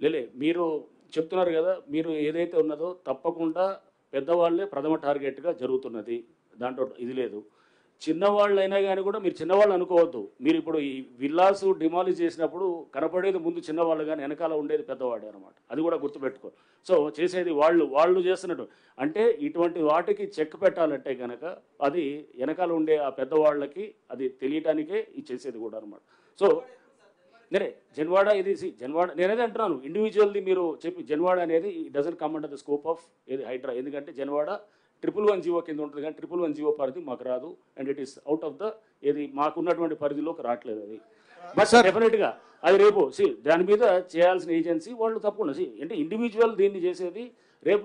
లేలే మీరు చెప్తున్నారు కదా, మీరు ఏదైతే ఉన్నదో తప్పకుండా పెద్దవాళ్ళే ప్రథమ టార్గెట్గా జరుగుతున్నది, దాంట్లో ఇది లేదు. చిన్నవాళ్ళైనా కానీ కూడా మీరు చిన్నవాళ్ళు అనుకోవద్దు. మీరు ఇప్పుడు ఈ విల్లాసు డిమాలిష్ చేసినప్పుడు కనపడేది ముందు చిన్నవాళ్ళు కానీ వెనకాల ఉండేది పెద్దవాడే అనమాట. అది కూడా గుర్తుపెట్టుకో. సో చేసేది వాళ్ళు చేస్తున్నట్టు అంటే ఇటువంటి వాటికి చెక్ పెట్టాలంటే కనుక అది వెనకాల ఉండే ఆ పెద్దవాళ్ళకి అది తెలియటానికే ఇది చేసేది కూడా అనమాట. సో నేనే జన్వాడ ఇది జన్వాడ నేనేది అంటున్నాను, ఇండివిజువల్ది మీరు చెప్పి జన్వాడ అనేది doesn't come under the scope of ఏది హైడ్రా. ఎందుకంటే జన్వాడ 111 జీవో కింద ఉంటుంది కానీ 111 జీవో పరిధి మాకు రాదు. And it is out of the ఏది మాకున్నటువంటి పరిధిలోకి రావట్లేదు అది. బట్ డెఫినెట్గా అది రేపు దాని మీద చేయాల్సిన ఏజెన్సీ వాళ్ళు తప్పకుండా అంటే ఇండివిజువల్ దీన్ని చేసేది. రేపు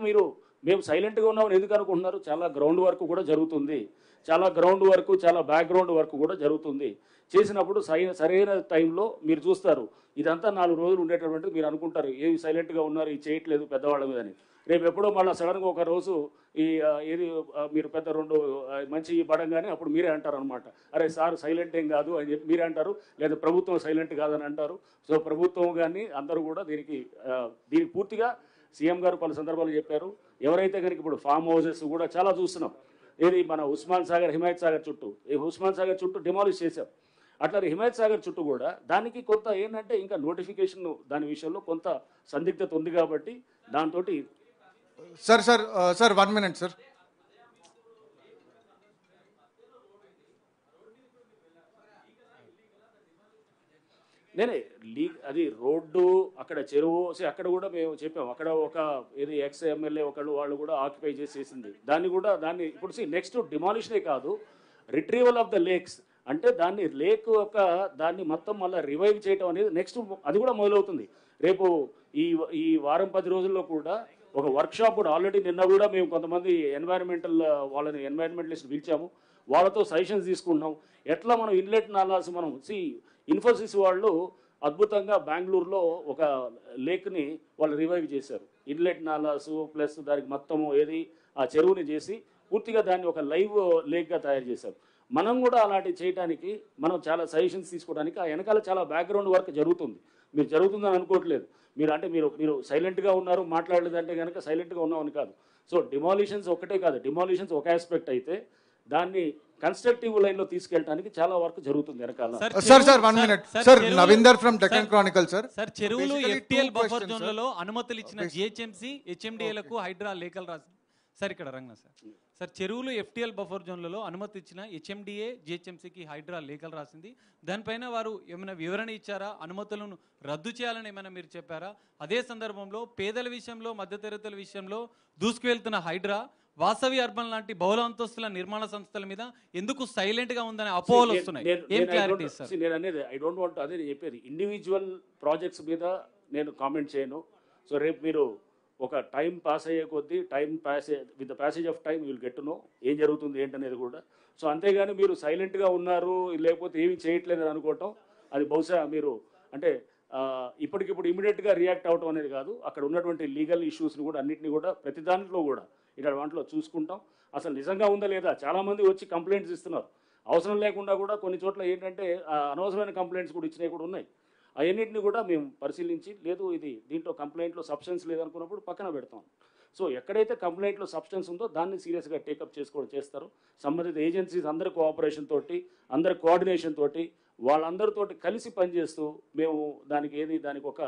మేము సైలెంట్గా ఉన్నామని ఎందుకు అనుకుంటున్నారు? చాలా గ్రౌండ్ వర్క్ కూడా జరుగుతుంది, చాలా గ్రౌండ్ వర్క్, చాలా బ్యాక్గ్రౌండ్ వర్క్ కూడా జరుగుతుంది. చేసినప్పుడు సరైన టైంలో మీరు చూస్తారు. ఇదంతా 4 రోజులు ఉండేటటువంటి మీరు అనుకుంటారు ఏమి సైలెంట్గా ఉన్నారు, ఇది చేయట్లేదు పెద్దవాళ్ళ మీద అని. రేపు ఎప్పుడో మళ్ళీ సడన్గా ఒక రోజు ఈ ఏది మీరు పెద్ద 2 మంచి పడంగానే అప్పుడు మీరే అంటారు అనమాట, అరే సార్ సైలెంట్ ఏం కాదు అని చెప్పి మీరే అంటారు, లేదా ప్రభుత్వం సైలెంట్ కాదని అంటారు. సో ప్రభుత్వం కానీ అందరూ కూడా దీనికి పూర్తిగా సీఎం గారు పలు సందర్భాలు చెప్పారు. ఎవరైతే కనుక ఇప్పుడు ఫామ్ హౌసెస్ కూడా చాలా చూస్తున్నాం, ఏది మన ఉస్మాన్ సాగర్, హిమాయత్ సాగర్ చుట్టూ, ఈ ఉస్మాన్ సాగర్ చుట్టూ డిమాలిష్ చేశాం. అట్లా హిమాయత్ సాగర్ చుట్టూ కూడా దానికి కొంత ఏంటంటే ఇంకా నోటిఫికేషన్ దాని విషయంలో కొంత సందిగ్ధత ఉంది కాబట్టి దాంతో సార్ 1 minute సార్. నేనే అది రోడ్డు అక్కడ చెరువు అక్కడ కూడా మేము చెప్పాము. అక్కడ ఒక ఏది ఎక్స్ ఎమ్మెల్యే వాళ్ళు కూడా ఆక్యుపై చేసేసింది దాన్ని ఇప్పుడు నెక్స్ట్ డిమాలిషనే కాదు, రిట్రీవల్ ఆఫ్ ద లేక్స్ అంటే దాన్ని మొత్తం మళ్ళీ రివైవ్ చేయడం అనేది నెక్స్ట్ అది కూడా మొదలవుతుంది. రేపు ఈ వారం 10 రోజుల్లో కూడా ఒక వర్క్షాప్ కూడా ఆల్రెడీ నిన్న కూడా మేము కొంతమంది ఎన్వైరన్మెంటలిస్ట్ పిలిచాము. వాళ్ళతో సజెషన్స్ తీసుకుంటున్నాం. ఎట్లా మనం ఇన్లెట్ నాలాస్ మనం ఇన్ఫోసిస్ వాళ్ళు అద్భుతంగా బెంగళూరులో ఒక లేక్ని వాళ్ళు రివైవ్ చేశారు. ఇన్లెట్ నాలాసు ప్లస్ దానికి మొత్తము ఏది ఆ చెరువుని చేసి పూర్తిగా దాన్ని ఒక లైవ్ లేక్గా తయారు చేశారు. మనం కూడా అలాంటివి చేయడానికి మనం చాలా సజెషన్స్ తీసుకోవడానికి ఆ వెనకాల చాలా బ్యాక్గ్రౌండ్ వర్క్ జరుగుతుంది. మీరు జరుగుతుందని అనుకోవట్లేదు. మీరు సైలెంట్గా ఉన్నారు, మాట్లాడలేదంటే కనుక సైలెంట్గా ఉన్నామని కాదు. సో డిమాలిషన్స్ ఒకటే కాదు, డిమాలిషన్స్ ఒక ఆస్పెక్ట్ అయితే దాన్ని కన్స్ట్రక్టివ్ లైన్లో తీసుకెళ్ళడానికి చాలా వర్క్ జరుగుతుంది వెనకాల. Sir 1 minute sir. Navinder from Deccan Chronicle sir. చెరువులు ఎఫ్టీఎల్ బఫర్ జోన్లలో అనుమతులు ఇచ్చిన జిహెచ్ఎంసీ హెచ్ఎండిఏలకు హైడ్రా లేఖలు రాసి సార్ ఇక్కడ రంగనా సార్ చెరువులు ఎఫ్టీఎల్ బఫర్ జోన్లలో అనుమతి ఇచ్చిన హెచ్ఎండిఏ జిహెచ్ఎంసీకి హైడ్రా లేఖలు రాసింది. దానిపైన వారు ఏమైనా వివరణ ఇచ్చారా? అనుమతులను రద్దు చేయాలని ఏమైనా మీరు చెప్పారా? అదే సందర్భంలో పేదల విషయంలో, మధ్యతరగతుల విషయంలో దూసుకువెళ్తున్న హైడ్రా వాసవి అర్బన్ లాంటి బహుళ అంతస్తుల నిర్మాణ సంస్థల మీద ఎందుకు సైలెంట్గా ఉందనే అపోహలు వస్తున్నాయి? ఏం క్లారిటీ సార్? నేను అనేది ఐ డోంట్ వాంట్, అదే నేను చెప్పేది, ఇండివిజువల్ ప్రాజెక్ట్స్ మీద నేను కామెంట్ చేయను. సో రేపు మీరు ఒక టైం పాస్ అయ్యే కొద్దీ with the passage of time will get to know ఏం జరుగుతుంది ఏంటనేది కూడా. సో అంతేగాని మీరు సైలెంట్గా ఉన్నారు లేకపోతే ఏమి చేయట్లేదని అనుకోవటం అది బహుశా మీరు అంటే ఇప్పటికిప్పుడు ఇమీడియట్గా రియాక్ట్ అవటం అనేది కాదు. అక్కడ ఉన్నటువంటి లీగల్ ఇష్యూస్ని కూడా అన్నింటినీ కూడా ప్రతి దాంట్లో కూడా ఇట్లాంటి వాటిలో చూసుకుంటాం. అసలు నిజంగా ఉందా లేదా, చాలామంది వచ్చి కంప్లైంట్స్ ఇస్తున్నారు. అవసరం లేకుండా కూడా కొన్ని చోట్ల ఏంటంటే అనవసరమైన కంప్లైంట్స్ కూడా ఇచ్చినవి కూడా ఉన్నాయి. అవన్నింటినీ కూడా మేము పరిశీలించి లేదు దీంట్లో కంప్లైంట్లో సబ్స్టెన్స్ లేదనుకున్నప్పుడు పక్కన పెడతాం. సో ఎక్కడైతే కంప్లైంట్లో సబ్స్టెన్స్ ఉందో దాన్ని సీరియస్గా టేకప్ చేస్తారు. సంబంధిత ఏజెన్సీస్ అందరి కోఆపరేషన్ తోటి, అందరి కోఆర్డినేషన్ తోటి, వాళ్ళందరితోటి కలిసి పనిచేస్తూ మేము దానికి ఒక